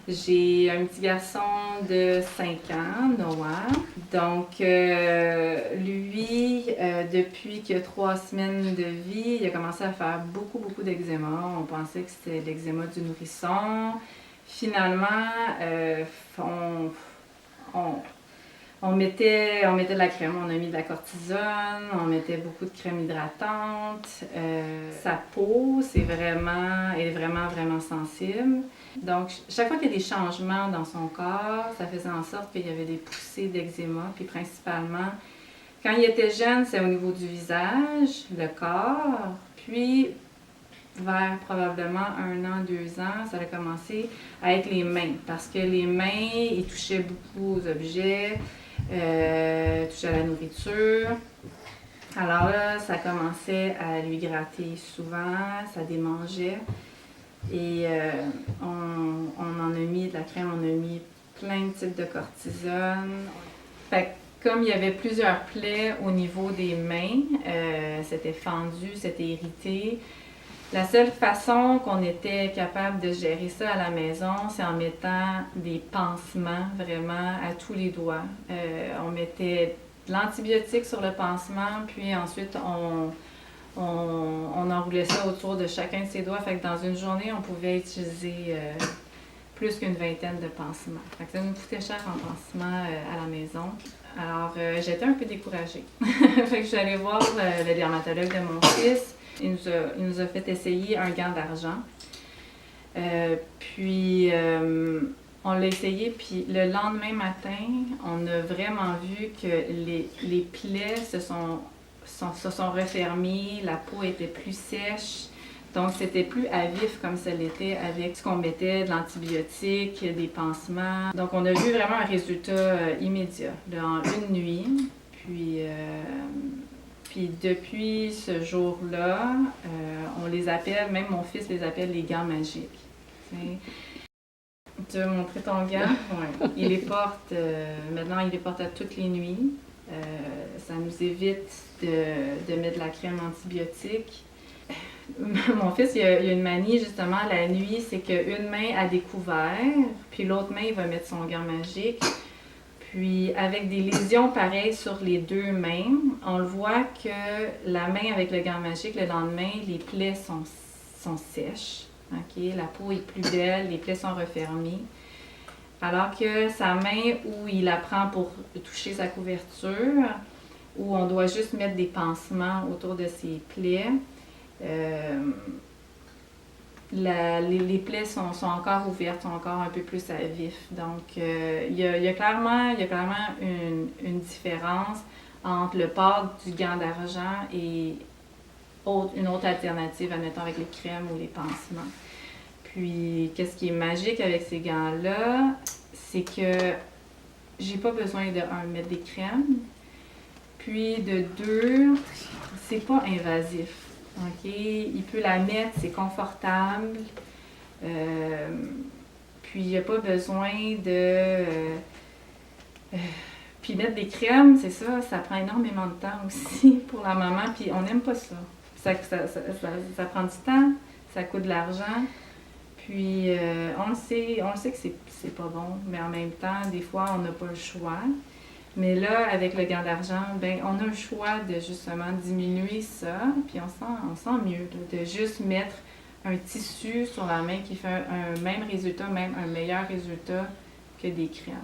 J'ai un petit garçon de 5 ans, Noah. Donc, lui, depuis qu'il a 3 semaines de vie, il a commencé à faire beaucoup d'eczéma. On pensait que c'était l'eczéma du nourrisson. Finalement, on, on mettait de la crème, on a mis de la cortisone, on mettait beaucoup de crème hydratante. Sa peau, elle est vraiment sensible. Donc, chaque fois qu'il y a des changements dans son corps, ça faisait en sorte qu'il y avait des poussées d'eczéma. Puis principalement, quand il était jeune, c'est au niveau du visage, le corps. Puis, vers probablement 1 an, 2 ans, ça a commencé à être les mains. Parce que les mains, ils touchaient beaucoup aux objets, touchaient à la nourriture. Alors là, ça commençait à lui gratter souvent, ça démangeait. Et on en a mis de la crème, on a mis plein de types de cortisone. Fait que comme il y avait plusieurs plaies au niveau des mains, c'était fendu, c'était irrité. La seule façon qu'on était capable de gérer ça à la maison, c'est en mettant des pansements vraiment à tous les doigts. On mettait de l'antibiotique sur le pansement, puis ensuite on enroulait ça autour de chacun de ses doigts. Fait que dans une journée, on pouvait utiliser plus qu'une vingtaine de pansements. Fait que ça nous coûtait cher en pansement à la maison. Alors, j'étais un peu découragée. Fait que je suis allée voir le dermatologue de mon fils. Il nous a fait essayer un gant d'argent. On l'a essayé, puis le lendemain matin, on a vraiment vu que les plaies se sont refermées, la peau était plus sèche. Donc, c'était plus à vif comme ça l'était avec ce qu'on mettait, de l'antibiotique, des pansements. Donc, on a vu vraiment un résultat immédiat, en une nuit. Puis depuis ce jour-là, on les appelle, même mon fils les appelle les gants magiques. Tu veux montrer ton gant? Ouais. Maintenant, il les porte à toutes les nuits. Ça nous évite de mettre de la crème antibiotique. Mon fils, il a une manie justement la nuit, c'est qu'une main a découvert, puis l'autre main, il va mettre son gant magique. Puis avec des lésions pareilles sur les 2 mains, on le voit que la main avec le gant magique, le lendemain, les plaies sont sèches. Okay? La peau est plus belle, les plaies sont refermées. Alors que sa main où il la prend pour toucher sa couverture, où on doit juste mettre des pansements autour de ses plaies, les plaies sont encore ouvertes, sont encore un peu plus à vif. Donc, il y a clairement une différence entre le port du gant d'argent et une autre alternative, admettons avec les crèmes ou les pansements. Puis, qu'est-ce qui est magique avec ces gants-là, c'est que j'ai pas besoin de, mettre des crèmes, puis de 2, c'est pas invasif. OK? Il peut la mettre, c'est confortable. Puis il n'y a pas besoin de... puis mettre des crèmes, c'est ça prend énormément de temps aussi pour la maman. Puis on n'aime pas ça. Ça prend du temps, ça coûte de l'argent. Puis on le sait que c'est pas bon, mais en même temps, des fois, on n'a pas le choix. Mais là, avec le gant d'argent, ben, on a le choix de justement diminuer ça, puis on sent mieux de juste mettre un tissu sur la main qui fait un même résultat, même un meilleur résultat que des crèmes.